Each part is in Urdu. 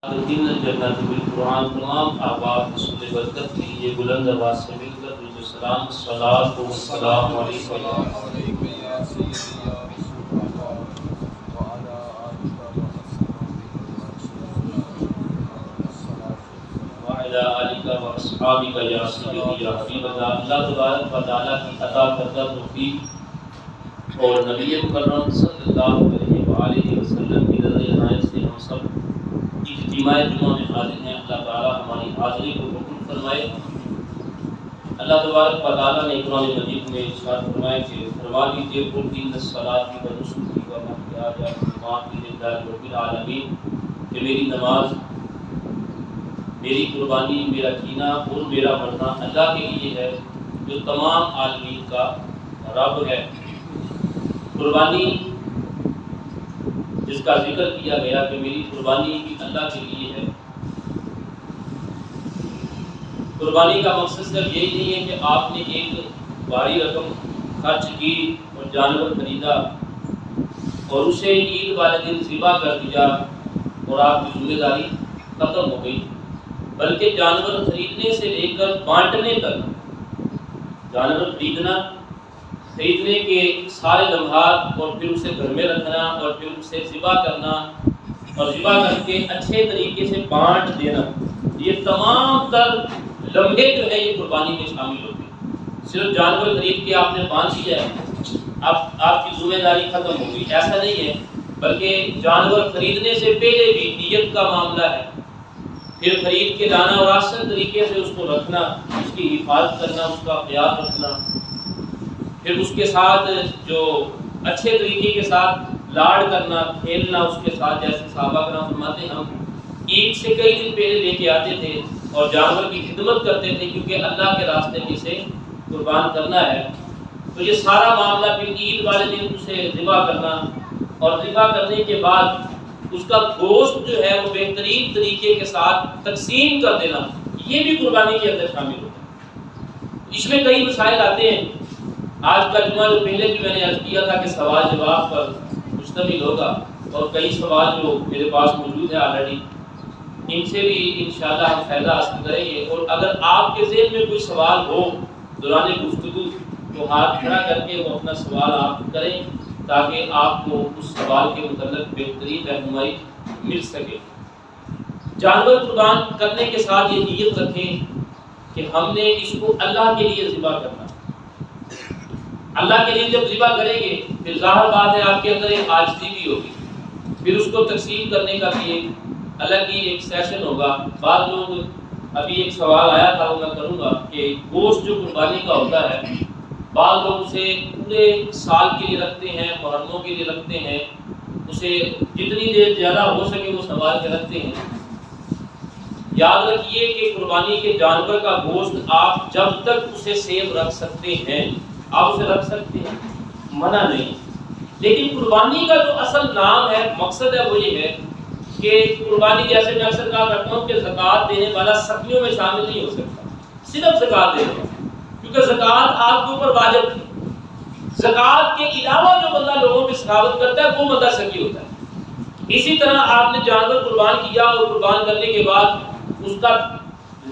دین الجنت بالقرآن تمام احباب رسول برکت کے لیے بلند آواز سے مل کر جو سلام الصلاۃ والسلام علیکم یا سیدی یا رسول اللہ وعلی آلک و اصحابک یا سیدی یا حبیب اللہ۔ اللہ تبارک و تعالیٰ کی عطا کردہ توفیق اور نبی مکرم صلی اللہ علیہ وآلہ وسلم کی رضا عنایت سے ہم سب اجتماع جمعہ میں حاضر ہیں۔ اللہ تعالیٰ ہماری حاضری کو قبول فرمائے۔ اللہ تبارک و تعالیٰ نے قرآن مجید میں ارشاد فرمایا کہ فرما دیجیے قل ان الصلاۃ و نسکی و محیای و مماتی للہ رب العالمین، کہ میری نماز، میری قربانی، میرا جینا اور میرا مرنا اللہ کے لیے ہے جو تمام عالمین کا رب ہے۔ قربانی جس کا ذکر کیا گیا کہ میری قربانی بھی اللہ کے لیے ہے۔ قربانی کا مقصد صرف یہی نہیں ہے کہ آپ نے ایک بھاری رقم خرچ کی اور جانور خریدا اور اسے عید والے دن ذبح کر دیا اور آپ کی ذمہ داری ختم ہو گئی، بلکہ جانور خریدنے سے لے کر بانٹنے تک، جانور خریدنے کے سارے لمحات اور پھر اسے گھر میں رکھنا اور پھر اسے ذبح کرنا اور ذبح کر کے اچھے طریقے سے بانٹ دینا، یہ تمام تر لمحے جو ہے یہ قربانی میں شامل ہوتے ہیں۔ صرف جانور خرید کے آپ نے باندھ دیا ہے، اب آپ کی ذمہ داری ختم ہو گئی، ایسا نہیں ہے، بلکہ جانور خریدنے سے پہلے بھی نیت کا معاملہ ہے، پھر خرید کے لانا اور آسان طریقے سے اس کو رکھنا، اس کی حفاظت کرنا، اس کا خیال رکھنا، پھر اس کے ساتھ جو اچھے طریقے کے ساتھ لاڑ کرنا، کھیلنا اس کے ساتھ، جیسے صحابہ کرام فرماتے ہیں ہم عید سے کئی دن پہلے لے کے آتے تھے اور جانور کی خدمت کرتے تھے کیونکہ اللہ کے راستے میں اسے قربان کرنا ہے۔ تو یہ سارا معاملہ پھر عید والے دن اسے ذبح کرنا اور ذبح کرنے کے بعد اس کا گوشت جو ہے وہ بہترین طریقے کے ساتھ تقسیم کر دینا، یہ بھی قربانی کے اندر شامل ہوتا ہے۔ اس میں کئی مسائل آتے ہیں۔ آج کا جمعہ جو پہلے بھی میں نے عرض کیا تھا کہ سوال جواب پر مشتمل ہوگا اور کئی سوال جو میرے پاس موجود ہے آلریڈی، ان سے بھی انشاءاللہ ہم فائدہ حاصل کریں گے، اور اگر آپ کے ذہن میں کوئی سوال ہو دوران گفتگو تو ہاتھ کھڑا کر کے وہ اپنا سوال آپ کریں تاکہ آپ کو اس سوال کے متعلق بہترین رہنمائی مل سکے۔ جانور قربان کرنے کے ساتھ یہ نیت رکھیں کہ ہم نے اس کو اللہ کے لیے ذبح کرنا۔ اللہ کے لیے جب ذبح کریں گے پھر ظاہر بات ہے آپ کے اندر ایک عاجزی بھی ہوگی، پھر اس کو تقسیم کرنے کا بھی ایک الگ ہی ایک سیشن ہوگا۔ بعض لوگ، ابھی ایک سوال آیا تھا وہ میں کروں گا کہ گوشت جو قربانی کا ہوتا ہے، بعض لوگ اسے پورے سال کے لیے رکھتے ہیں، محرموں کے لیے رکھتے ہیں، اسے جتنی دیر زیادہ ہو سکے وہ سنبھال کے رکھتے ہیں۔ یاد رکھیے کہ قربانی کے جانور کا گوشت آپ جب تک اسے سیو رکھ سکتے ہیں آپ اسے رکھ سکتے ہیں، منع نہیں، لیکن قربانی کا جو اصل نام ہے، مقصد ہے، وہ یہ ہے کہ قربانی، جیسے میں اکثر کہا کرتا ہوں کہ زکوٰۃ دینے والا سخیوں میں شامل نہیں ہو سکتا، صرف زکوٰۃ دینے والا، کیونکہ زکوٰۃ آپ کے اوپر واجب تھی۔ زکوٰۃ کے علاوہ جو بندہ لوگوں کی سخاوت کرتا ہے وہ بندہ سخی ہوتا ہے۔ اسی طرح آپ نے جانور قربان کیا اور قربان کرنے کے بعد اس کا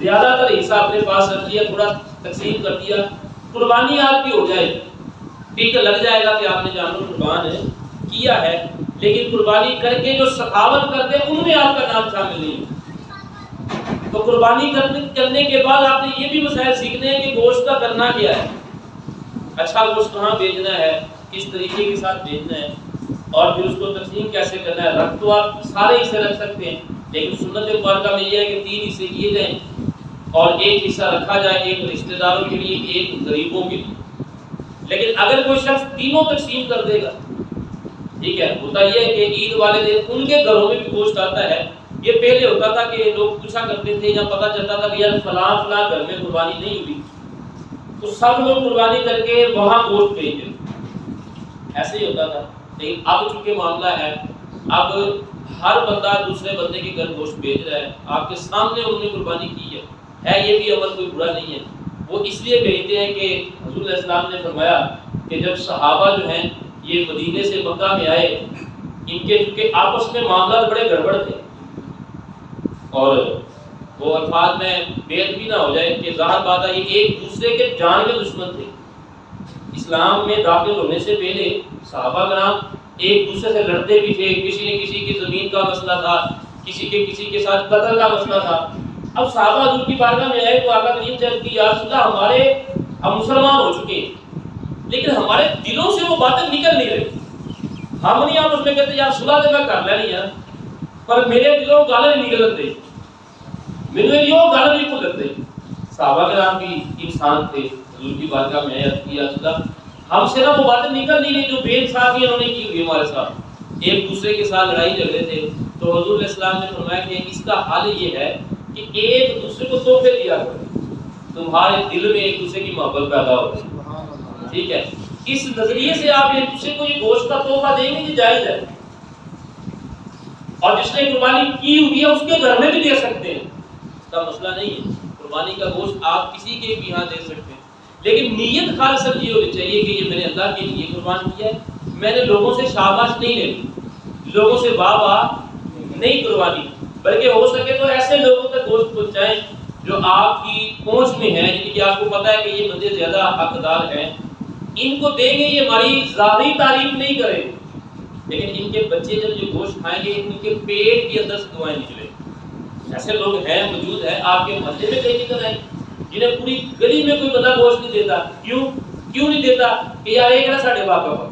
زیادہ تر حصہ اپنے پاس رکھ لیا، تھوڑا تقسیم کر دیا، قربانی آپ کی ہو جائے گی، ٹھیک لگ جائے گا کہ آپ نے جانور قربان کیا ہے، لیکن قربانی کر کے جو سخاوت کرتے ہیں ان میں آپ کا نام شامل نہیں ہے۔ تو قربانی کرنے کے بعد آپ نے یہ بھی مسائل سیکھنے ہیں کہ گوشت کا کرنا کیا ہے، اچھا گوشت کہاں بھیجنا ہے، کس طریقے کے ساتھ بھیجنا ہے، اور پھر اس کو تقسیم کیسے کرنا ہے۔ رکھ تو آپ سارے حصے رکھ سکتے ہیں، لیکن سنت مبارکہ میں یہ ہے کہ 3 حصے کیے جائیں اور ایک حصہ رکھا جائے، ایک رشتہ داروں کے لیے، ایک غریبوں کے لیے۔ لیکن اگر کوئی شخص تینوں تقسیم کر دے گا، ٹھیک ہے، ہوتا یہ ہے کہ عید والے دن ان کے گھروں میں بھی گوشت آتا ہے۔ یہ پہلے ہوتا تھا کہ لوگ پوچھا کرتے تھے یا پتہ چلتا تھا کہ یار فلاں گھر میں قربانی نہیں ہوئی تو سب لوگ قربانی کر کے وہاں گوشت بھیج دیتے، ایسے ہی ہوتا تھا۔ لیکن اب چونکہ معاملہ ہے، اب ہر بندہ دوسرے بندے کے گھر گوشت بھیج رہا ہے، آپ کے سامنے انہوں نے قربانی کی ہے یہ بھی عمل کوئی برا نہیں ہے۔ وہ اس لیے بھیجتے ہیں کہ حضور علیہ السلام نے فرمایا کہ جب صحابہ جو ہیں یہ مدینے سے مکہ میں آئے، ان کے چونکہ آپس میں معاملات بڑے گڑبڑ تھے، اور وہ الفاظ میں بید بھی نہ ہو جائے کہ ظاہر بات ہے یہ ایک دوسرے کے جان کے دشمن تھے. اسلام میں داخل ہونے سے پہلے صحابہ کرام ایک دوسرے سے لڑتے بھی تھے. کسی نے کسی کی زمین کا مسئلہ تھا, کسی کے ساتھ قتل کا مسئلہ تھا. اب صحابہ حضور کی بارگاہ میں آئے تو آقا کریم سے عرض کی یا رسول اللہ ہمارے ہم مسلمان ہو چکے ہیں لیکن ہمارے دلوں سے وہ باتیں نکل نہیں رہی. ہم نہیں آپ اس میں کہتے یا رسول اللہ میں کر لینی ہے پر میرے دلوں گالیں نہیں نکلتے, میرے لیے وہ گالیں نہیں نکلتے. صحابہ کرام بھی انسان تھے. حضور کی بارگاہ میں عرض کی یا رسول اللہ ہم سے نا وہ باتیں نکل نہیں رہی جو بے انصافی انہوں نے کی ہوئی ہمارے ساتھ, ایک دوسرے کے ساتھ لڑائی جھگڑے تھے. تو حضور علیہ السلام نے فرمایا کہ اس کا حل یہ ہے کہ ایک دوسرے کو تحفے دیا کرو, تمہارے دل میں ایک دوسرے کی محبت پیدا ہوگی. ٹھیک ہے, اس نظریے سے آپ ایک دوسرے کو یہ گوشت کا تحفہ دیں گے کہ جائز ہے, اور جس نے قربانی کی ہوئی ہے اس کے گھر میں بھی دے سکتے ہیں, اس کا مسئلہ نہیں ہے. قربانی کا گوشت آپ کسی کے بھی یہاں دے سکتے ہیں لیکن نیت خالص یہ ہونی چاہیے کہ یہ میں نے اللہ کے لیے قربان کیا ہے, میں نے لوگوں سے شاباش نہیں لینی, لوگوں سے واہ واہ نہیں قربانی, بلکہ ہو سکے تو ایسے لوگوں تک گوشت پہنچائیں جو آپ کی پہنچ میں ہیں, جن کی آپ کو پتہ ہے کہ یہ بندے زیادہ حقدار ہیں, ان کو دیں گے. یہ ہماری ذاتی تعریف نہیں کریں لیکن ان کے بچے جب یہ گوشت کھائیں گے ان کے پیٹ کے اندر سے دعائیں نکلیں. ایسے لوگ ہیں, موجود ہیں آپ کے محلے میں کئی نکل آئیں جنہیں پوری گلی میں کوئی بندہ گوشت نہیں دیتا. کیوں نہیں دیتا کہ یار ایک نا ساڑھے واقعہ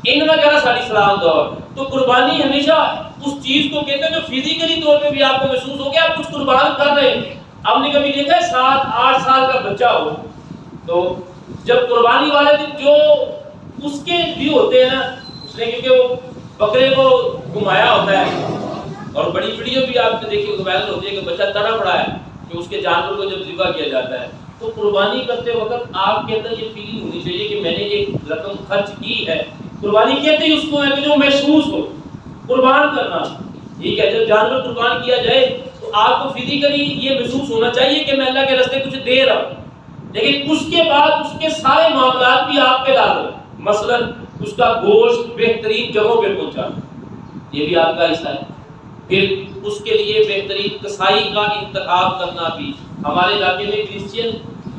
ان میں کہنا ساری سلام دور. تو قربانی ہمیشہ اس چیز کو کہتے ہیں جو فزیکلی طور پہ بھی آپ کو محسوس ہو کہ آپ کچھ قربان کر رہے ہیں. آپ نے کبھی دیکھا ہے 7-8 سال کا بچہ ہو تو جب قربانی والے دن جو اس کے بھی ہوتے ہیں نا, اس نے کیونکہ وہ بکرے کو گھمایا ہوتا ہے اور بڑی ویڈیو بھی آپ نے دیکھی وائرل ہوتی ہے کہ بچہ تڑپ رہا ہے کہ اس کے جانور کو جب ذبح کیا جاتا ہے. تو قربانی کرتے وقت آپ کے اندر یہ فیلنگ ہونی چاہیے کہ میں نے ایک رقم خرچ کی ہے. قربانی کہتے ہیں اس کو ہے کہ جو محسوس ہو قربان کرنا. ٹھیک ہے, جب جانور قربان کیا جائے تو آپ کو فزیکلی یہ محسوس ہونا چاہیے کہ میں اللہ کے راستے کچھ دے رہا ہوں, لیکن اس کے بعد اس کے سارے معاملات بھی آپ پہ لازم, مثلا اس کا گوشت بہترین جگہوں پہ پہنچانا یہ بھی آپ کا حصہ ہے. پھر اس کے لیے بہترین کسائی کا انتخاب کرنا بھی. ہمارے علاقے میں کرسچین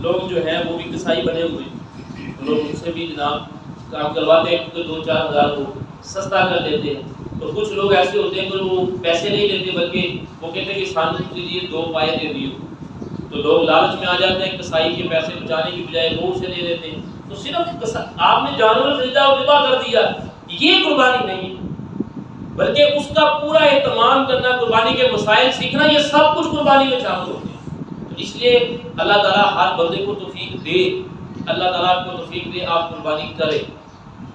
لوگ جو ہیں وہ بھی کسائی بنے ہوئے ہیں, لوگ ان سے بھی جناب کام کرواتے ہیں تو 2-4 ہزار کو سستا کر لیتے ہیں. تو کچھ لوگ ایسے ہوتے ہیں کہ وہ پیسے نہیں لیتے بلکہ وہ کہتے ہیں کہ سانس کے لیے 2 پائے دے دیو. تو لوگ لالچ میں آ جاتے ہیں, کسائی کے پیسے بچانے کی بجائے وہ اسے دے دیتے ہیں. تو صرف آپ نے جانور خریدا اور ذبح کر دیا یہ قربانی نہیں, بلکہ اس کا پورا اہتمام کرنا, قربانی کے مسائل سیکھنا, یہ سب کچھ قربانی میں شامل ہوتے ہیں. تو اس لیے اللہ تعالیٰ ہر بندے کو توفیق دے, اللہ تعالیٰ کو توفیق دے آپ قربانی کریں.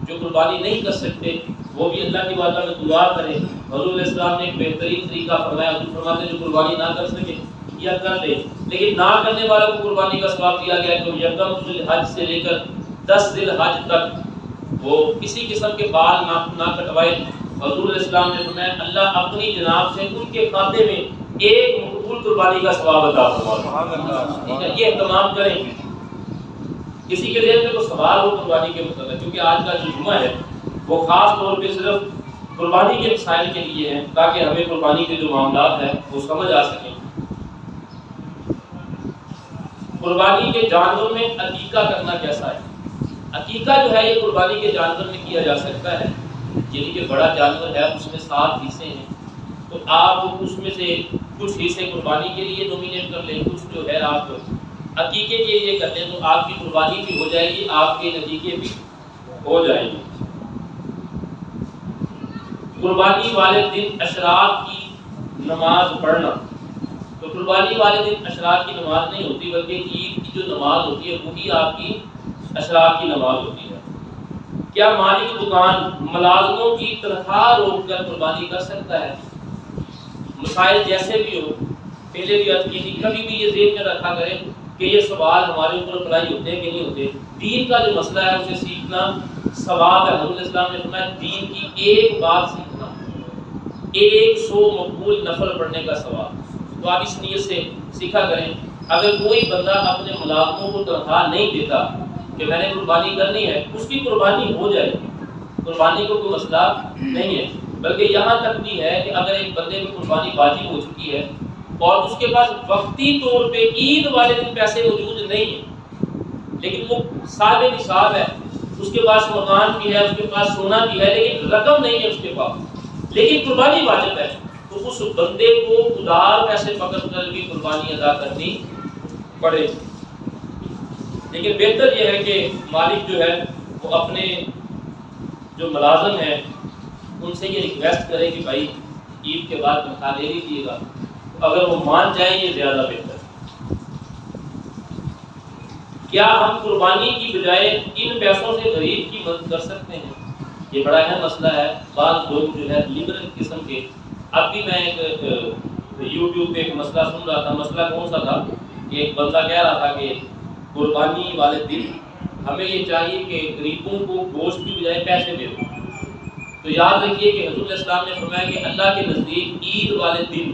جو قربانی نہیں کر سکتے وہ بھی اللہ کی بارگاہ میں دعا کریں. حضور علیہ السلام نے ایک بہترین طریقہ فرمایا. حضور فرماتے ہیں جو قربانی نہ کر سکے یا کر لے, لیکن نہ کرنے والوں کو قربانی کا ثواب دیا گیا. تو یکم ذی الحج سے لے کر 10 ذی الحج تک وہ کسی قسم کے بال نہ کٹوائے. حضور علیہ السلام نے فرمایا اللہ اپنی جناب سے ان کے کھاتے میں ایک مقبول قربانی کا ثواب عطا فرمائے. یہ اہتمام کریں. کسی کے ذہن میں کوئی سوال ہو قربانی کے متعلق, کیونکہ آج کا جو جمعہ ہے وہ خاص طور پہ صرف قربانی کے مسائل کے لیے ہے تاکہ ہمیں قربانی کے جو معاملات ہیں وہ سمجھ آ سکیں. قربانی کے جانور میں عقیقہ کرنا کیسا ہے؟ عقیقہ جو ہے یہ قربانی کے جانور میں کیا جا سکتا ہے. یعنی کہ بڑا جانور ہے اس میں 7 حصے ہیں تو آپ اس میں سے کچھ حصے قربانی کے لیے نومینیٹ کر لیں, کچھ جو ہے آپ عقیقے کے لیے کر لیں, تو آپ کی قربانی بھی ہو جائے گی, آپ کے عقیقے بھی ہو جائیں گے. قربانی والے دن اشراق کی نماز پڑھنا. تو قربانی والے دن اشراق کی نماز نہیں ہوتی بلکہ عید کی جو نماز ہوتی ہے وہی آپ کی اشراق کی نماز ہوتی ہے. کیا مالک دکان ملازموں کی تنخواہ روک کر قربانی کر سکتا ہے؟ مسائل جیسے بھی ہو, پہلے بھی عرض کی تھی, کبھی بھی یہ ذہن میں رکھا کریں کہ یہ سوال ہمارے اوپر اپلائی ہوتے ہیں کہ نہیں ہوتے. دین کا جو مسئلہ ہے اسے سیکھنا ثواب ہے. حضور اسلام نے فرمایا دین کی ایک بات سیکھنا 100 مقبول نفل پڑھنے کا ثواب. تو آپ اس نیت سے سیکھا کریں. اگر کوئی بندہ اپنے ملازموں کو تنخواہ نہیں دیتا کہ میں نے قربانی کرنی ہے, اس کی قربانی ہو جائے گی, قربانی کو کوئی مسئلہ نہیں ہے. بلکہ یہاں تک بھی ہے کہ اگر ایک بندے کی قربانی واجب ہو چکی ہے اور اس کے پاس وقتی طور پہ عید والے دن پیسے موجود نہیں ہیں لیکن وہ صاحب نصاب ہے، اس کے پاس مکان بھی ہے، اس کے پاس سونا بھی ہے، لیکن رقم نہیں ہے اس کے پاس، لیکن قربانی واجب ہے، تو اس بندے کو ادھار پیسے پکڑ کر بھی قربانی ادا کرنی پڑے۔ لیکن بہتر یہ ہے کہ مالک جو ہے وہ اپنے جو ملازم ہیں ان سے یہ ریکویسٹ کرے کہ بھائی عید کے بعد تنخواہ لے لیجیے گا، اگر وہ مان جائیں یہ زیادہ بہتر ہے۔ کیا ہم قربانی کی بجائے ان پیسوں سے غریب کی مدد کر سکتے ہیں؟ یہ بڑا اہم مسئلہ ہے۔ بعض لوگ جو ہے لبرل قسم کے، اب بھی میں ایک یوٹیوب پہ ایک مسئلہ سن رہا تھا، مسئلہ کون سا تھا کہ ایک بندہ کہہ رہا تھا کہ قربانی والے دن ہمیں یہ چاہیے کہ غریبوں کو گوشت کی بجائے پیسے دے دو۔ تو یاد رکھیے کہ حضور اسلام نے فرمایا کہ اللہ کے نزدیک عید والے دن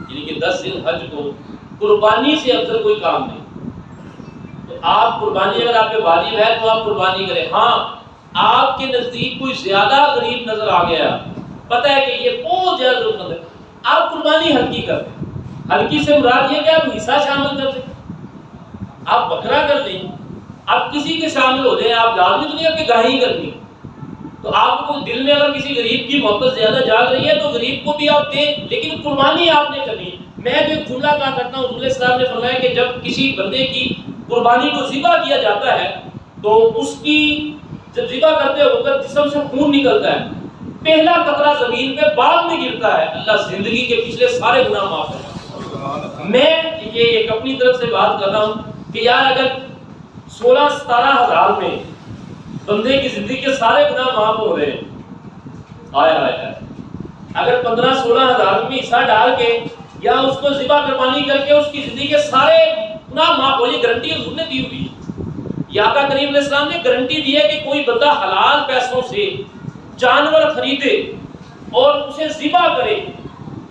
یعنی کہ 10 ذی الحج کو قربانی سے افضل کوئی کام نہیں۔ تو آپ قربانی اگر آپ پہ واجب ہے تو آپ قربانی کریں۔ ہاں آپ کے نزدیک کوئی زیادہ غریب نظر آ گیا، پتہ ہے کہ یہ بہت زیادہ ضرورت مند ہے، آپ قربانی ہلکی کر دیں۔ ہلکی سے مراد یہ کہ آپ حصہ شامل کر دیں، آپ بکرا کر دیں، آپ کسی کے شامل ہو جائیں، آپ لازمی تو نہیں آپ کے گاہی کرنی۔ تو آپ کو دل میں اگر کسی غریب کی محبت زیادہ جاگ رہی ہے تو غریب کو بھی آپ دیں، لیکن قربانی آپ نے کرنی۔ میں جو ایک جملہ کہا کرتا ہوں، حضور اسلام نے فرمایا کہ جب کسی بندے کی قربانی کو ذبح کیا جاتا ہے تو اس کی جب ذبح کرتے وقت جسم سے خون نکلتا ہے، پہلا قطرہ زمین پہ بعد میں گرتا ہے، اللہ زندگی کے پچھلے سارے گناہ معاف کرتا ہے۔ میں یہ ایک اپنی طرف سے بات کر رہا ہوں کہ یار اگر 16-17 ہزار میں بندے کی زندگی کے سارے گناہ معاف ہو رہے ہیں، آیا اگر 15-16 ہزار میں حصہ ڈال کے یا اس کو ذبح قربانی کر کے اس کی زندگی کے سارے گناہ معاف ہو، یہ گارنٹی حضور نے دی ہوئی ہے۔ یا آقا کریم علیہ السلام نے گارنٹی دی ہے کہ کوئی بندہ حلال پیسوں سے جانور خریدے اور اسے ذبح کرے،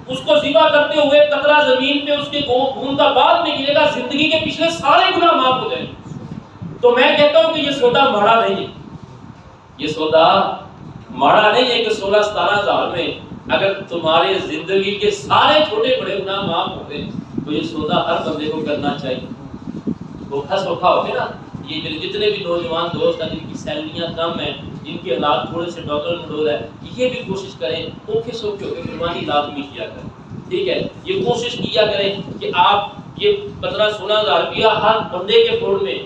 اس کو ذبح کرتے ہوئے قطرہ زمین پہ اس کے خون کا بعد میں گرے گا، زندگی کے پچھلے سارے گناہ معاف ہو جائیں۔ تو میں کہتا ہوں کہ یہ سودا ماڑا نہیں ہے، یہ سودا ماڑا نہیں ہے کہ 16-17 ہزار میں اگر تمہارے زندگی کے سارے چھوٹے بڑے گناہ معاف ہوتے تو یہ سودا ہر بندے کو کرنا چاہیے۔ دھوکا سوکھا ہو گیا نا، یہ میرے جتنے بھی نوجوان دوست ہیں جن کی سیلریاں کم ہیں، جن کے حالات تھوڑے سے ڈاکٹر مڈول ہے، یہ بھی کوشش کریں اوکھے سوکھے ہو کے قربانی لازمی کیا کریں، ٹھیک ہے؟ یہ کوشش کیا کریں کہ آپ یہ 15-16 ہزار روپیہ ہر بندے کے فوڑ میں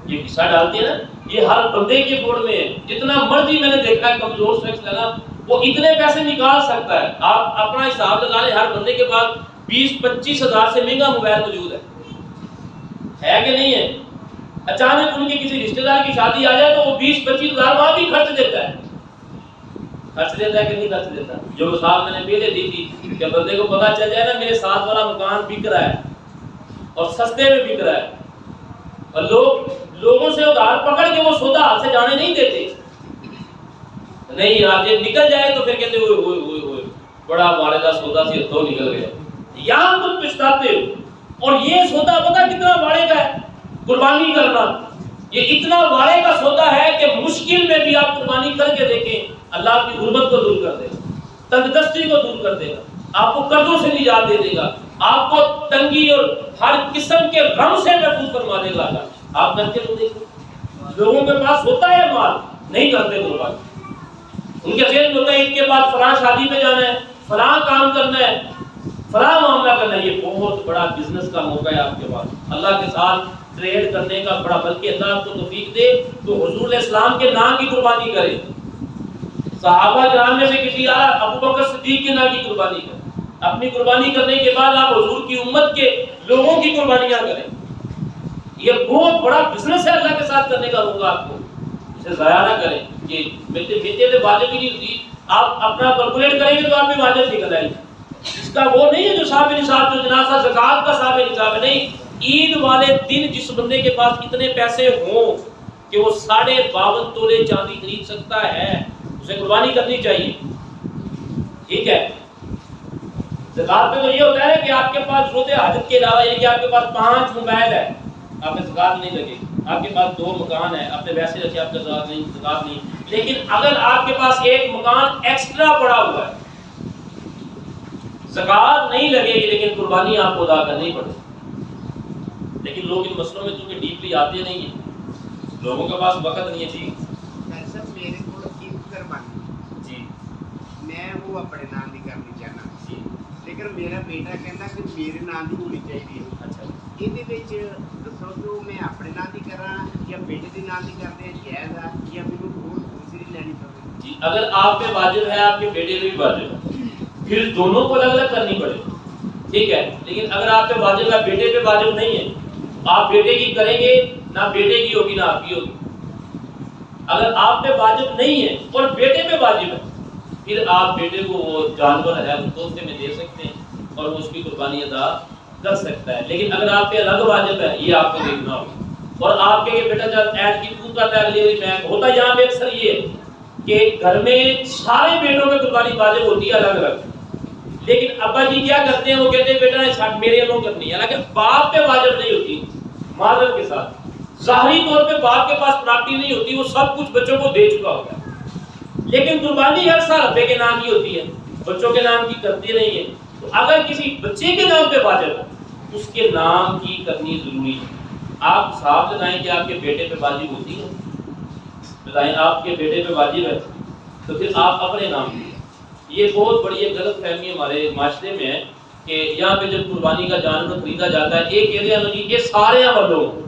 یہ حصہ ڈالتے ہیں نا، یہ ہر بندے کے فوڑ میں ہے۔ جتنا مرضی میں نے دیکھا ہے کمزور شخص ہے نا، وہ اتنے پیسے نکال سکتا ہے۔ آپ اپنا حساب لگا لیں، ہر بندے کے پاس 20-25 ہزار سے مہنگا موبائل موجود ہے کہ نہیں ہے؟ اچانک ان کے کسی رشتہ دار کی شادی آ جائے تو وہ 20-25 ہزار وہاں بھی خرچ دیتا ہے کہ نہیں خرچ دیتا؟ جو مثال میں نے پہلے دی تھی کہ بندے کو پتا چل جائے نا میرے ساتھ والا مکان بک رہا ہے اور سستے میں بک رہا ہے، اور لوگوں سے ادھار پکڑ کے وہ سودا ہاتھ سے جانے نہیں دیتے، نہیں یار یہ نکل جائے تو پھر کہتے ہوئے بڑا والدہ سودا سے تو نکل گیا، یہاں تم پچھتاتے ہو۔ اور یہ سودا پتا کتنا بڑے کا ہے؟ قربانی کرنا یہ اتنا وارے کا سودا ہے کہ مشکل میں بھی آپ قربانی کر کے دیکھیں، اللہ آپ کی غربت کو دور کر دے گا، تنگ دستی کو دور کر دے گا، آپ کو قرضوں سے نجات دے دے گا، آپ کو تنگی اور ہر قسم کے غم سے محفوظ فرما دے گا۔ آپ کر کے تو دیکھیں، لوگوں کے پاس ہوتا ہے مال نہیں کرتے قربانی، ان کے ذہن میں ہوتا ہے اس کے بعد فلاں شادی پہ جانا ہے، فلاں کام کرنا ہے، فلاں معاملہ کرنا ہے۔ یہ بہت بڑا بزنس کا موقع ہے آپ کے پاس، اللہ کے ساتھ ٹریڈ کرنے کا بڑا، بلکہ اللہ آپ کو توفیق دے تو حضور علیہ السلام کے نام کی قربانی کرے، صحابہ کرام میں سے کسی ابو بکر صدیق کے نام کی قربانی کرے، اپنی قربانی کرنے کے بعد آپ حضور کی امت کے لوگوں کی قربانیاں کریں۔ یہ بہت بڑا بزنس ہے اللہ کے ساتھ کرنے کا موقع، آپ کو اسے ضائع نہ کریں۔ کہ بیٹے تو واجب ہی نہیں ہوتی، آپ اپنا کیلکولیٹ کریں گے تو آپ بھی واجب نکل آئے گی۔ اس کا وہ نہیں ہے جو صاحب نصاب، جو جنازہ زکوٰۃ کا صاحب نصاب ہے، نہیں، عید والے دن جس بندے کے پاس اتنے پیسے ہوں کہ وہ 52.5 تولے چاندی خرید سکتا ہے، اسے قربانی کرنی چاہیے، ٹھیک ہے؟ زکوٰۃ پہ تو یہ ہوتا ہے کہ آپ کے پاس ضرورت حاجت کے علاوہ یہ کہ آپ کے پاس 5 موبائل ہے، آپ نے زکوٰۃ نہیں لگے، آپ کے پاس 2 مکان ہے، آپ نے ویسے رکھے، آپ کا زکوٰۃ نہیں، لیکن اگر آپ کے پاس ایک مکان ایکسٹرا پڑا ہوا ہے، زکوٰۃ نہیں لگے گی لیکن قربانی آپ کو ادا کرنی پڑے گی۔ لیکن لوگ ان مسئلوں میں چونکہ ڈیپلی آتے نہیں ہیں، لوگوں کے پاس وقت نہیں ہے۔ جی سر میرے کو قربانی جی میں وہ اپنے نام کی کرنی چاہنا، جی لیکن میرا بیٹا کہنا کہ میرے نام کی ہونی چاہیے۔ اچھا یہ دسو کہ میں اپنے نام کی کرا یا بیٹے کے نام کی کرتے ہیں جائز ہے یا میرے کو دوسری لینی پڑے؟ جی اگر آپ پہ واجب ہے، آپ کے بیٹے پہ بھی واجب ہے، پھر دونوں کو الگ الگ کرنی پڑے، ٹھیک ہے۔ لیکن اگر آپ پہ واجب ہے، بیٹے پہ واجب نہیں ہے، آپ بیٹے کی کریں گے، نہ بیٹے کی ہوگی نہ آپ کی ہوگی۔ اگر آپ پہ واجب نہیں ہے اور بیٹے پہ واجب ہے، پھر آپ بیٹے کو وہ جانور ہے وہ تحفے میں دے سکتے ہیں اور وہ اس کی قربانی ادا کر سکتا ہے۔ لیکن اگر آپ پہ الگ واجب ہے، یہ آپ کو دیکھنا ہوگا۔ اور آپ کے بیٹا جب ایڈ کی پور کرتا ہے، اگلی باری میں ہوتا یہاں پہ اکثر یہ ہے کہ گھر میں سارے بیٹوں میں قربانی واجب ہوتی ہے الگ الگ، لیکن ابا جی کیا کرتے ہیں، وہ کہتے ہیں بیٹا نے چھٹ میرے علم کرنی ہے، لیکن باپ پہ واجب نہیں ہوتی۔ معذرت کے ساتھ ظاہری طور پہ باپ کے پاس پراپرٹی نہیں ہوتی، وہ سب کچھ بچوں کو دے چکا ہوتا ہے، لیکن قربانی ہر سال ابے کے نام کی ہوتی ہے، بچوں کے نام کی کرتی نہیں ہے۔ تو اگر کسی بچے کے نام پہ واجب ہے، اس کے نام کی کرنی ضروری ہے۔ آپ صاحب بتائیں کہ آپ کے بیٹے پہ واجب ہوتی ہے، بتائیں آپ کے بیٹے پہ واجب ہے تو پھر آپ اپنے نام کی۔ یہ بہت بڑی ایک غلط فہمی ہمارے معاشرے میں ہے کہ یہاں پہ جب قربانی کا جانور خریدا جاتا ہے، ایک ایریا میں یہ سارے یہاں لوگ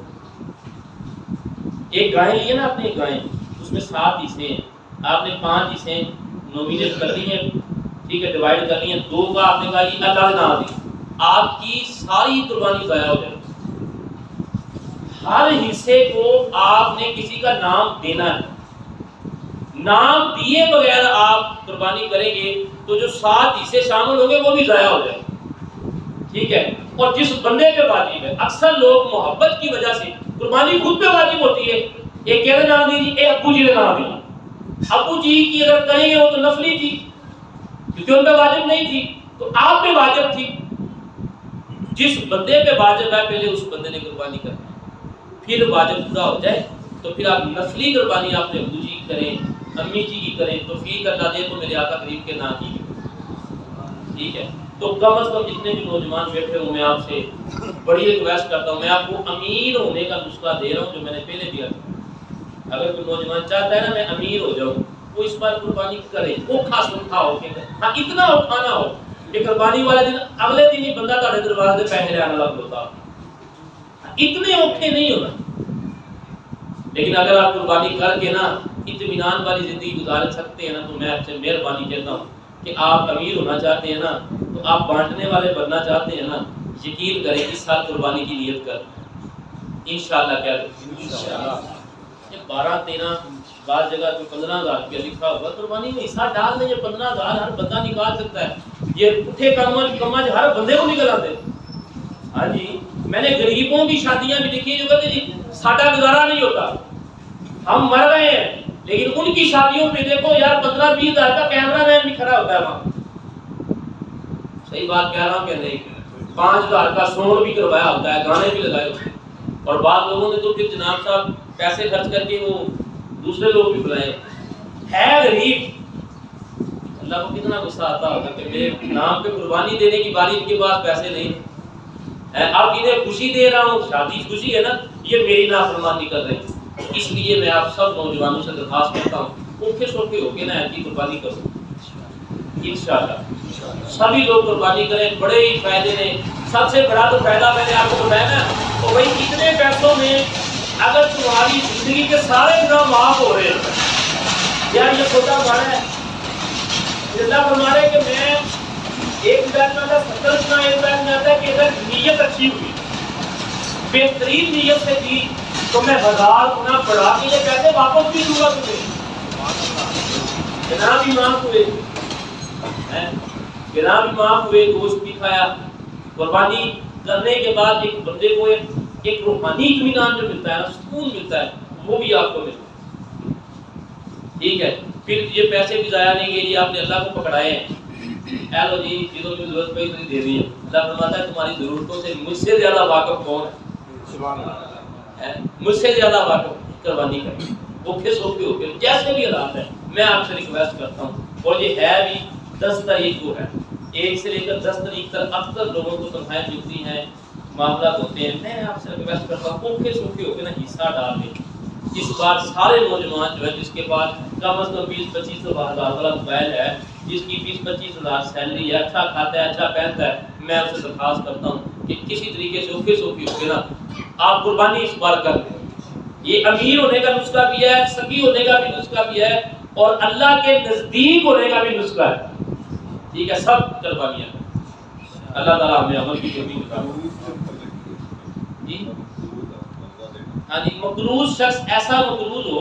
ایک گائے لی ہے نا، اپنی گائے اس میں 7 حصے ہیں، آپ نے 5 حصے نومینیٹ کر لی ہیں، ٹھیک ہے، ڈیوائڈ کر لی ہیں، 2 کا آپ نے کہا یہ اللہ نے نام دی، آپ کی ساری قربانی ضائع ہو جائے۔ ہر حصے کو آپ نے کسی کا نام دینا ہے، نام دیے بغیر آپ قربانی کریں گے تو جو 7 حصے شامل ہوں گے وہ بھی ضائع ہو جائیں گے، ٹھیک ہے۔ اور جس بندے پہ واجب ہے، اکثر لوگ محبت کی وجہ سے قربانی خود پہ واجب ہوتی ہے، ایک کہتے نام دیجیے، اے ابو جی نے نام دیا، ابو جی کی اگر کریں گے وہ تو نفلی تھی کیونکہ ان پہ واجب نہیں تھی، تو آپ پہ واجب تھی۔ جس بندے پہ واجب ہے پہلے اس بندے نے قربانی کرنا ہے، پھر واجب پورا ہو جائے تو پھر آپ نفلی قربانی آپ نے ابو جی کی کریں، امی جی کی کریں، توفیق اللہ دے تو میرے آقا کریم کے نام کی، ٹھیک ہے۔ تو کم از کم جتنے بھی نوجوان بیٹھے ہوں، میں آپ سے بڑی ریکویسٹ کرتا ہوں، میں آپ کو امیر ہونے کا نسخہ دے رہا ہوں جو میں نے پہلے دیا تھا۔ اگر کوئی نوجوان چاہتا ہے نا میں امیر ہو جاؤں، وہ اس بار قربانی کرے، اوکھا سوکھا ہو کے، ہاں اتنا اوکھا نہ ہو کہ قربانی والے دن اگلے دن ہی بندہ تہاڈے دروازے سے پیسے لینے لگ ہوتا، اتنے اوکھے نہیں ہونا۔ لیکن اگر آپ قربانی کر کے نا اطمینان والی زندگی گزار سکتے ہیں نا، تو میں آپ سے مہربانی کہتا ہوں کہ آپ امیر ہونا چاہتے ہیں نا، تو آپ بانٹنے والے بننا چاہتے ہیں نا، یقین کریں اس سال قربانی کی نیت کر انشاءاللہ، کیا انشاءاللہ 12-13 بعض جگہ تو 15,000 روپیہ لکھا ہوا، قربانی میں حصہ ڈال دیں، یہ 15,000 ہر بندہ نکال سکتا ہے، یہ اٹھے کمج ہر بندے کو نکل آتے۔ ہاں جی، میں نے غریبوں کی شادیاں بھی دیکھی جو کہتے جی ساڈا گزارا نہیں ہوتا، ہم مر رہے ہیں، لیکن ان کی شادیوں پہ دیکھو یار 15-20 ہزار کا کیمرہ مین بھی کھڑا ہوتا ہے وہاں، صحیح بات کہہ رہا ہوں کہ نہیں، 5,000 کا سونگ بھی کروایا ہوتا ہے، گانے بھی لگائے ہوتے ہیں، اور بعض لوگوں نے تو پھر جناب صاحب پیسے خرچ کر کے وہ دوسرے لوگ بھی بلائے ہے غریب۔ اللہ کو کتنا غصہ آتا ہوگا کہ میرے نام پہ قربانی دینے کی باری ان کے پاس پیسے نہیں ہیں، اب انہیں خوشی دے رہا ہوں، شادی خوشی ہے نا، یہ میری نافرمانی کر رہے ہیں۔ اس لیے میں آپ سب نوجوانوں سے درخواست کرتا ہوں اوکھے سوکھے ہو کے نا ایسی قربانی کرو انشاءاللہ، سبھی لوگ قربانی کریں، بڑے ہی فائدے نے۔ سب سے بڑا تو فائدہ میں نے آپ کو بتایا نا، تو بھائی اتنے پیسوں میں اگر تمہاری زندگی کے سارے گناہ معاف ہو رہے ہیں، یار یہ چھوٹا بڑا ہے، اللہ فرما رہے کہ میں ایک بیت میں آتا 70 گنا، ایک بیت میں آتا ہے کہ اگر نیت اچھی ہوئی، بہترین نیت سے دی تو میں 1000 گنا بڑھا کے یہ پیسے واپس بھی دوں گا تمہیں۔ جناب امام ہوئے، جناب امام ہوئے، گوشت بھی کھایا، قربانی کرنے کے بعد ایک بندے کو ایک روحانی اطمینان جو ملتا ہے نا، سکون ملتا ہے، وہ بھی آپ کو ملتا ہے، ٹھیک ہے۔ پھر یہ پیسے بھی ضائع نہیں گئے، یہ آپ نے اللہ کو پکڑائے ہیں، اے لو جی چیزوں کی ضرورت پہ اتنی دے دی ہے، اللہ فرماتا ہے تمہاری ضرورتوں سے مجھ سے زیادہ واقف کون ہے؟ سبحان اللہ، مجھ سے زیادہ واقف، قربانی کریں۔ بھوکے سوکھے ہو کے جیسے بھی حالات ہیں، میں آپ سے ریکویسٹ کرتا ہوں، اور یہ ہے بھی 10 تاریخ کو ہے، 1 سے لے کر 10 تاریخ تک اکثر لوگوں کو تنخواہیں ملتی ہیں، معاملات ہوتے ہیں، میں آپ سے ریکویسٹ کرتا ہوں بھوکے سوکھے ہو کے نا حصہ ڈال دیں۔ اس بار سارے نوجوان جو ہے جس کے پاس کم از کم 20-25 ہزار والا موبائل ہے، جس کی 20-25 ہزار سیلری ہے، اچھا کھاتا ہے، اچھا پہنتا ہے، میں آپ سے درخواست کرتا ہوں کہ کسی طریقے سے اوکھے سوکھے ہو کے نا آپ قربانی اس بار کر دیں۔ یہ امیر ہونے کا نسخہ بھی ہے، سخی ہونے کا بھی نسخہ بھی ہے، اور اللہ کے نزدیک ہونے کا بھی نسخہ ہے، ٹھیک ہے؟ سب قربانیاں اللہ تعالیٰ ہمیں عمل کی توفیق عطا فرمائے۔ جی ہاں جی، مقروض شخص ایسا مقروض ہو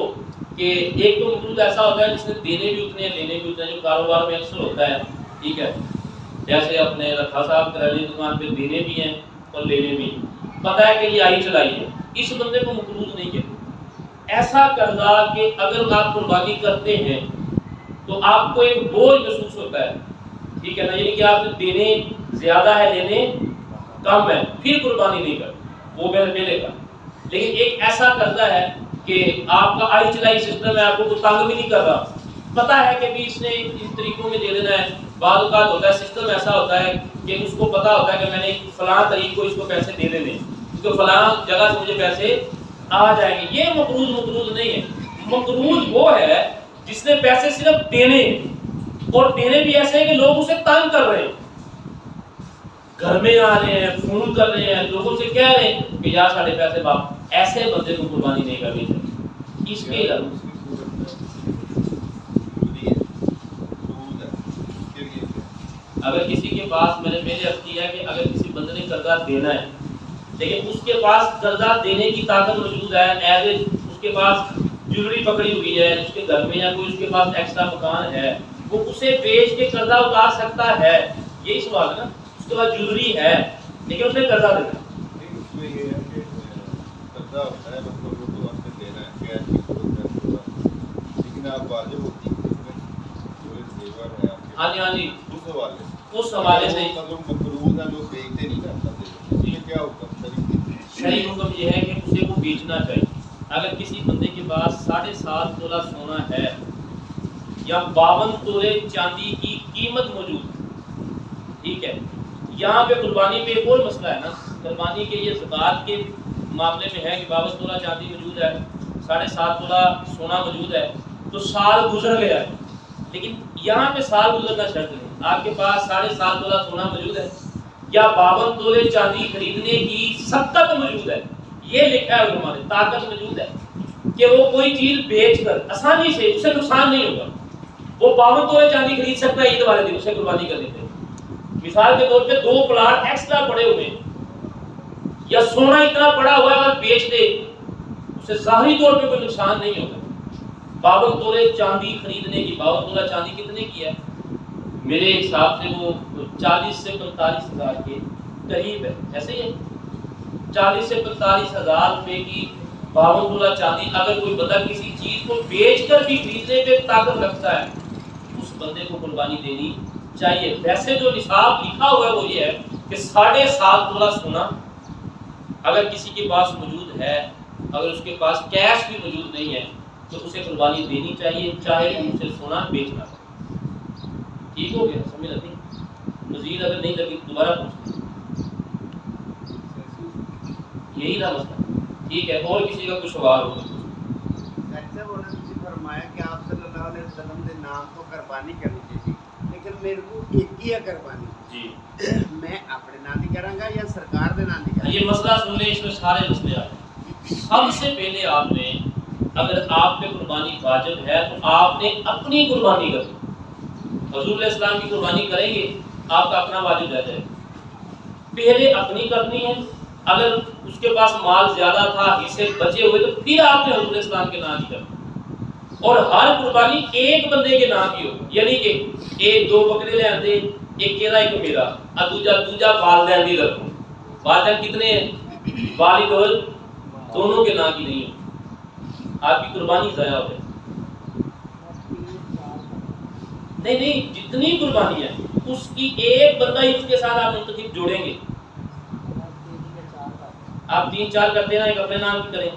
کہ ایک تو مقروض ایسا ہوتا ہے جس نے دینے بھی اتنے ہیں لینے بھی اتنے ہیں، جو کاروبار میں اکثر ہوتا ہے، ٹھیک ہے؟ جیسے اپنے رکھا صاحب کرانے دکان پہ دینے بھی ہیں اور لینے بھی ہیں، پتہ ہے کہ یہ آئی چلائی ہے، اس بندے کو مقروض نہیں کہتے۔ ایسا قرضہ کہ اگر آپ قربانی کرتے ہیں تو آپ کو ایک بوجھ محسوس ہوتا ہے، ٹھیک ہے نا؟ یعنی کہ آپ دینے زیادہ ہے لینے کم ہے، پھر قربانی نہیں کرتے، وہ میرے پہلے کا۔ لیکن ایک ایسا قرضہ ہے کہ آپ کا آئی چلائی سسٹم ہے، آپ کو کوئی تنگ بھی نہیں کر رہا، پتہ ہے کہ بھی اس نے ان طریقوں میں دے دینا ہے۔ بعض اوقات ہوتا ہے سسٹم ایسا ہوتا ہے کہ اس کو پتہ ہوتا ہے کہ میں نے فلاں طریق کو اس کو پیسے دے دینے، کیونکہ فلاں جگہ سے مجھے پیسے آ جائیں گے۔ یہ مقروض نہیں ہے۔ مقروض وہ ہے جس نے پیسے صرف دینے ہیں، اور دینے بھی ایسے ہیں کہ لوگ اسے تنگ کر رہے ہیں، گھر میں آ رہے ہیں، فون کر رہے ہیں، لوگوں سے کہہ رہے ہیں کہ یار ساڑھے پیسے واپس۔ ایسے بندے کو قربانی نہیں کرنی چاہیے۔ اس کے علاوہ اگر کسی کے پاس، میں نے پہلے عرض کیا ہے کہ اگر کسی بندے نے قرضہ دینا ہے لیکن اس کے پاس قرضہ دینے کی طاقت موجود ہے، ایز اس کے پاس جیولری پکڑی ہوئی ہے، اس کے گھر میں یا کوئی اس کے پاس ایکسٹرا مکان ہے، وہ اسے بیچ کے قرضہ اتار سکتا ہے، یہی سوال ہے نا؟ اس کے پاس جیولری ہے لیکن اس نے قرضہ دینا ہے۔ اس میں یہ ہے کہ قرضہ ہوتا ہے مطلب وہ تو آپ نے دینا ہے، کیش کی ضرورت ہے، لیکن آپ واجب ہوتی ہے جو زیور ہے آپ کے، ہاں جی ہاں جی، اس حوالے سے مطلب مقروض ہیں لوگ بیچتے نہیں کرتا، یہ کیا حکم صحیح حکم یہ ہے کہ اسے کو بیچنا چاہیے۔ اگر کسی بندے کے پاس 7.5 تولہ سونا ہے یا 52 تولے چاندی کی قیمت موجود ہے، ٹھیک ہے؟ یہاں پہ قربانی پہ ایک اور مسئلہ ہے نا، قربانی کے یہ زکوٰۃ کے معاملے میں ہے کہ 52 تولہ چاندی موجود ہے، 7.5 تولہ سونا موجود ہے، تو سال گزر گیا ہے، لیکن یہاں پہ سال گزرنا شرط نہیں۔ آپ کے پاس 7.5 تولہ سونا موجود ہے یا 52 تولے چاندی خریدنے کی سبقت موجود ہے، یہ لکھا ہے علماء نے، طاقت موجود ہے کہ وہ کوئی چیز بیچ کر آسانی سے، اس سے نقصان نہیں ہوگا، وہ 52 تولے چاندی خرید سکتا ہے عید والے دن، اسے قربانی کر دیتے ہیں۔ مثال کے طور پہ 2 پلاٹ ایکسٹرا پڑے ہوئے ہیں یا سونا اتنا پڑا ہوا ہے اگر بیچ دے اسے ظاہری طور پہ کوئی نقصان نہیں ہوگا۔ 52 تولے چاندی خریدنے کی، 52 تولہ چاندی کتنے کی ہے؟ میرے حساب سے وہ 40 سے 45 ہزار کے قریب ہے، ایسے ہی ہے، 40 سے 45 ہزار روپے کی 52 تولہ چاندی اگر کوئی بندہ کسی چیز کو بیچ کر بھی خریدنے پہ طاقت رکھتا ہے، اس بندے کو قربانی دینی چاہیے۔ ویسے جو نصاب لکھا ہوا ہے وہ یہ ہے کہ 7.5 تولہ سونا اگر کسی کے پاس موجود ہے، اگر اس کے پاس کیش بھی موجود نہیں ہے تو اسے قربانی دینی چاہیے، چاہے اسے سونا بیچنا۔ ٹھیک ہو گیا؟ سمجھ لگی؟ مزید اگر نہیں لگی دوبارہ پوچھیں، یہی تھا مسئلہ، ٹھیک ہے؟ اور کسی کا کچھ سوال ہو تو فرمایا کہ آپ صلی اللہ علیہ وسلم کے نام تو قربانی کرنی چاہیے، لیکن میرے کو ایک ہی ہے قربانی، جی میں اپنے نام دی کراں گا یا سرکار دے نام دی کراں گا؟ یہ مسئلہ سن لیں، اس میں سارے مسئلے آتے ہیں۔ سب سے پہلے آپ نے، اگر آپ پہ قربانی واجب ہے تو آپ نے اپنی قربانی کرنی، حضور علیہ السلام کی قربانی کریں گے آپ کا اپنا واجب رہ جائے، پہلے اپنی کرنی ہے، اگر اس کے پاس مال زیادہ تھا، حصے بچے ہوئے تو پھر آپ نے حضور علیہ السلام کے نام کی کرنی، اور ہر قربانی ایک بندے کے نام کی ہو، یعنی کہ ایک 2 بکرے لے آتے، ایک تیرا ایک میرا، اور دوجا والدین بھی رکھوں۔ والدین کتنے ہیں؟ والد اور دونوں کے نام کی نہیں ہو، آپ کی قربانی ضائع ہو جائے۔ نہیں، جتنی قربانی ہے اس کی ایک بندہ ہی اس کے ساتھ آپ منتخب جوڑیں گے۔ آپ 3-4 کرتے ہیں نا، ایک اپنے نام کی کریں،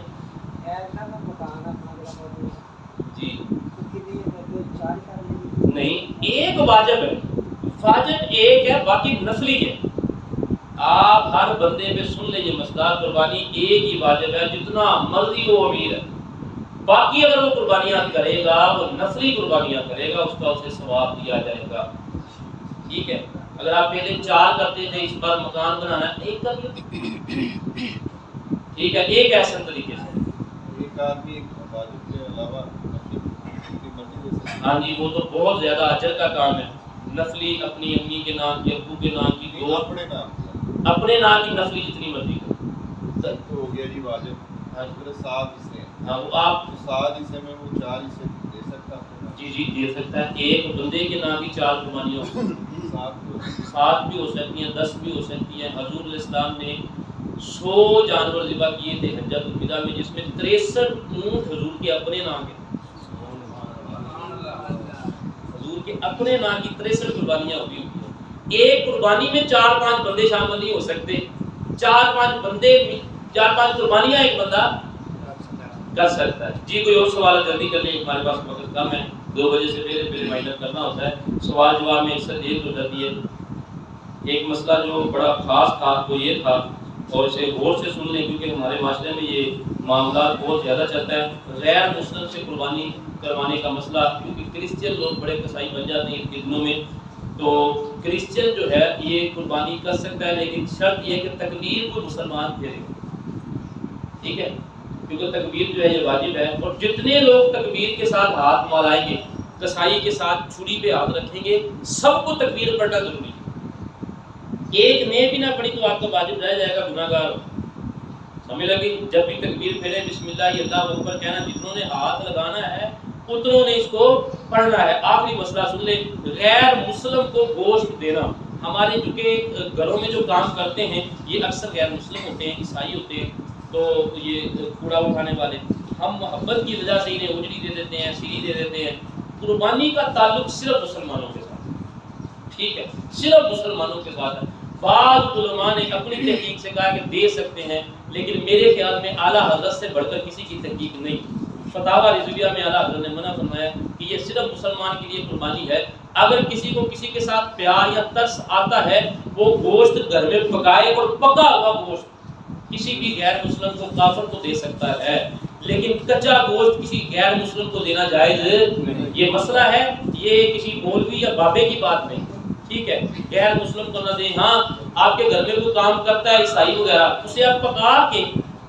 نہیں، ایک واجب ہے، واجب ایک ہے، باقی نفلی ہے۔ آپ ہر بندے پہ سن لیں یہ مسئلہ، قربانی ایک ہی واجب ہے، جتنا مرضی وہ امیر ہے، باقی اگر وہ قربانیاں کرے گا، وہ نفلی قربانیاں کرے گا، اس کا اسے ثواب دیا جائے گا۔ ٹھیک ہے، اگر آپ پہلے 4 کرتے تھے، اس بار مکان بنانا ہے، 1 کر لیں، ٹھیک ہے، ایک ایسے طریقے سے ایک آدمی ایک واجب کے علاوہ اپنی مرضی دے سکتا ہے۔ ہاں جی، وہ تو بہت زیادہ اجر کا کام ہے، نفلی اپنی امی کے نام کی، ابو کے نام کی، وہ اپنے نام اپنے نام کی نفلی جتنی مرضی کرو۔ تو ہو گیا جی واجب، ہاں پھر 7 حصے ہیں، ہاں، وہ آپ تو 7 حصے میں وہ 4 حصے دے سکتا ہے۔ جی دے سکتا ہے، ایک بندے کے نام کی 4 قربانیاں ہو سکتی ہیں، 7 بھی ہو سکتی ہیں، 10 بھی ہو سکتی ہیں۔ حضور علیہ السلام نے 100 جانور ذبح کیے تھے حجۃ الوداع میں، جس میں 63 اونٹ حضور کے اپنے نام کے، حضور کے اپنے نام کی 63 قربانیاں ہوئی ہوئی ہیں۔ ایک قربانی میں 4-5 بندے شامل نہیں ہو سکتے، 4-5 بندے، 4-5 قربانیاں ایک بندہ کر سکتا ہے۔ جی کوئی اور سوال جلدی کر لیں، ہمارے پاس وقت کم ہے، 2 بجے سے پہلے ریمائنڈر کرنا ہوتا ہے، سوال جواب میں اکثر دیر ہو جاتی ہے۔ ایک مسئلہ جو بڑا خاص تھا وہ یہ تھا، اور اسے غور سے سن لیں کیونکہ ہمارے معاشرے میں یہ معاملات بہت زیادہ چلتا ہے، غیر مسلم سے قربانی کروانے کا مسئلہ، کیونکہ کرسچن لوگ بڑے کسائی بن جاتے ہیں ان دنوں میں، تو کرسچن جو ہے یہ قربانی کر سکتا ہے، لیکن شرط یہ کہ تکبیر کو مسلمان پھیرے، ٹھیک ہے، کیونکہ تکبیر جو ہے یہ واجب ہے، اور جتنے لوگ تکبیر کے ساتھ ہاتھ ملائیں گے، کسائی کے ساتھ چھری پہ ہاتھ رکھیں گے، سب کو تکبیر پڑھنا ضروری ہے۔ ایک نے بھی نہ پڑھی تو آپ کا واجب رہ جائے گا، گناہ گار سمجھ لگی۔ جب بھی تکبیر پھیرے بسم اللہ اللہ اکبر کہنا، جتنوں نے ہاتھ لگانا ہے اتنوں نے اس کو پڑھنا ہے۔ آخری مسئلہ سن لیں، غیر مسلم کو گوشت دینا، ہمارے چونکہ گھروں میں جو کام کرتے ہیں یہ اکثر غیر مسلم ہوتے ہیں، عیسائی ہوتے ہیں، تو یہ کوڑا اٹھانے والے، ہم محبت کی وجہ سے انہیں اجڑی دے دیتے ہیں، سیری دے دیتے ہیں۔ قربانی کا تعلق صرف مسلمانوں کے ساتھ، ٹھیک ہے، صرف مسلمانوں کے ساتھ ہے۔ بعض علماء نے اپنی تحقیق سے کہا کہ دے سکتے ہیں، لیکن میرے خیال میں اعلیٰ حضرت سے بڑھ کر کسی کی تحقیق نہیں۔ فتاوی رضویہ میں اعلیٰ حضرت نے منع فرمایا کہ یہ صرف مسلمان کے لیے قربانی ہے۔ اگر کسی کو کسی کے ساتھ پیار یا ترس آتا ہے، وہ گوشت گھر میں پکائے، اور پکا ہوا گوشت کسی بھی غیر مسلم کو، کافر کو دے سکتا ہے، لیکن کچا گوشت کسی غیر مسلم کو دینا جائز نہیں۔ یہ مسئلہ ہے، یہ کسی مولوی یا بابے کی بات نہیں، ٹھیک ہے، غیر مسلم کو نہ دیں۔ ہاں آپ کے گھر میں کوئی کام کرتا ہے عیسائی وغیرہ، اسے آپ پکا کے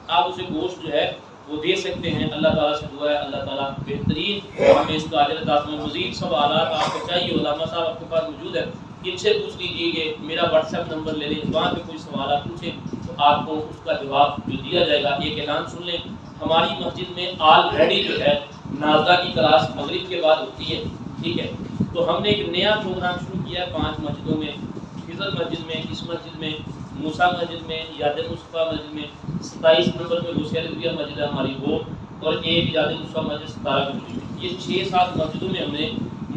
آپ اسے گوشت جو ہے وہ دے سکتے ہیں۔ اللہ تعالیٰ سے دعا ہے اللہ تعالیٰ بہترین ہمیں اس کا اجر عطا فرمائے۔ مزید سوالات آپ کو چاہیے، علامہ صاحب آپ کے پاس موجود ہے، ان سے پوچھ لیجیے گے، میرا واٹس ایپ نمبر لے لیں، وہاں پہ کوئی سوالات پوچھیں تو آپ کو اس کا جواب جو دیا جائے گا۔ ایک اعلان سن لیں، ہماری مسجد میں آلریڈی جو ہے نازلہ کی کلاس مغرب کے بعد ہوتی ہے، ٹھیک ہے، تو ہم نے ایک نیا پروگرام شروع کیا ہے 5 مسجدوں میں، فضل مسجد میں، اس مسجد میں، موسیٰ مسجد میں، یاد مصطفیٰ مسجد میں، 27 نمبر پہ غوثیہ رضویہ مسجد ہے ہماری وہ، اور ایک یاد مصطفیٰ مسجد 17 کی۔ یہ 6-7 مسجدوں میں ہم نے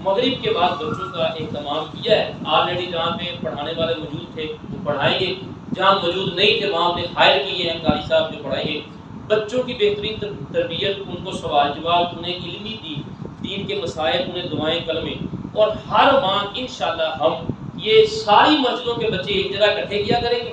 مغرب کے بعد بچوں کا اہتمام کیا ہے۔ آلریڈی جہاں پہ پڑھانے والے موجود تھے وہ پڑھائیں گے، جہاں موجود نہیں تھے وہاں پہ ہائر کیے ہیں قاری صاحب جو پڑھائیں گے۔ بچوں کی بہترین تربیت، ان کو سوال جواب، انہیں علمی دین کے مسائل، انہیں دعائیں کلمے، اور ہر ماہ انشاءاللہ ہم یہ ساری مسجدوں کے بچے ایک جگہ اکٹھے کیا کریں گے،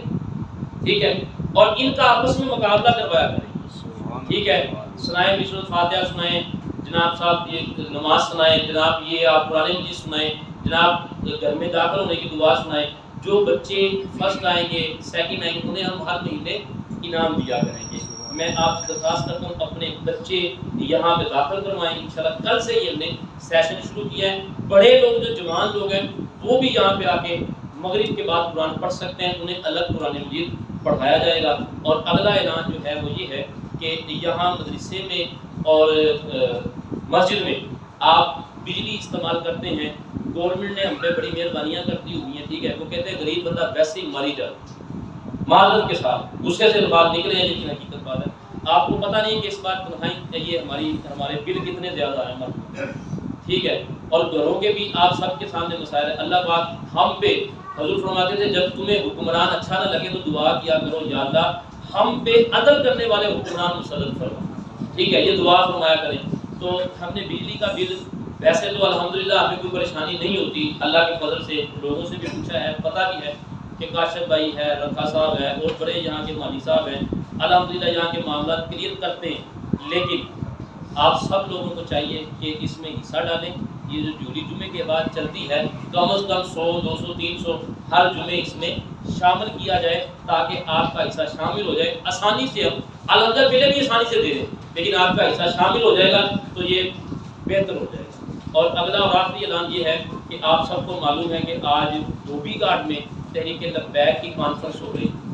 ٹھیک ہے، اور ان کا آپس میں مقابلہ کروایا کریں گے، ٹھیک ہے، سنائیں بسم الفاتحہ سنائیں جناب صاحب، یہ نماز سنائیں جناب، یہ آپ قرآن مجید سنائیں جناب، گھر میں داخل ہونے کی دعا سنائیں۔ جو بچے فرسٹ آئیں گے، سیکنڈ آئیں گے، انہیں ہم ہر مہینے انعام دیا کریں گے۔ میں آپ سے درخواست کرتا ہوں اپنے بچے یہاں پہ داخل کروائیں، انشاءاللہ کل سے یہ ہم نے سیشن شروع کیا ہے۔ بڑے لوگ جو جوان لوگ ہیں وہ بھی یہاں پہ آ کے مغرب کے بعد قرآن پڑھ سکتے ہیں، انہیں الگ قرآن مجید پڑھایا جائے گا۔ اور اگلا اعلان جو ہے وہ یہ ہے کہ یہاں مدرسے میں اور مسجد میں آپ بجلی استعمال کرتے ہیں، گورنمنٹ نے ہم پہ بڑی مہربانیاں کرتی ہوئی ہیں، ٹھیک ہے، وہ کہتے ہیں غریب بندہ ویسے ہی ماری جاتا، معذرت کے ساتھ غصے سے بات نکلے ہیں، لیکن حقیقت بات ہے۔ آپ کو پتہ نہیں کہ اس بات تنہائی یہ ہمارے بل کتنے زیادہ ہیں، ٹھیک ہے، اور گھروں کے بھی آپ سب کے سامنے مسائل ہے۔ اللہ پاک ہم پہ، حضور فرماتے تھے جب تمہیں حکمران اچھا نہ لگے تو دعا کیا کرو، یا اللہ ہم پہ عدل کرنے والے حکمران مسلط فرما، ٹھیک ہے، یہ دعا فرمایا کریں۔ تو ہم نے بجلی کا بل ویسے تو الحمدللہ ہمیں کوئی پریشانی نہیں ہوتی، اللہ کے فضل سے لوگوں سے بھی پوچھا ہے، پتہ بھی ہے کہ کاشف بھائی ہے، رکھا صاحب ہے اور بڑے یہاں کے مانی صاحب ہیں، الحمدللہ یہاں کے معاملات کلیئر کرتے ہیں، لیکن آپ سب لوگوں کو چاہیے کہ اس میں حصہ ڈالیں۔ یہ جو جوڑی جمعے کے بعد چلتی ہے کم از کم 100 200 300 ہر جمعے اس میں شامل کیا جائے تاکہ آپ کا حصہ شامل ہو جائے آسانی سے۔ ہم الحمدللہ پہلے بھی آسانی سے دے دیں لیکن آپ کا حصہ شامل ہو جائے گا تو یہ بہتر ہو جائے گا۔ اور اگلا اور آخری اعلان یہ ہے کہ آپ سب کو معلوم ہے کہ آج دھوبی گھاٹ میں تحریک لبیک کی کانفرنس ہو رہی ہے۔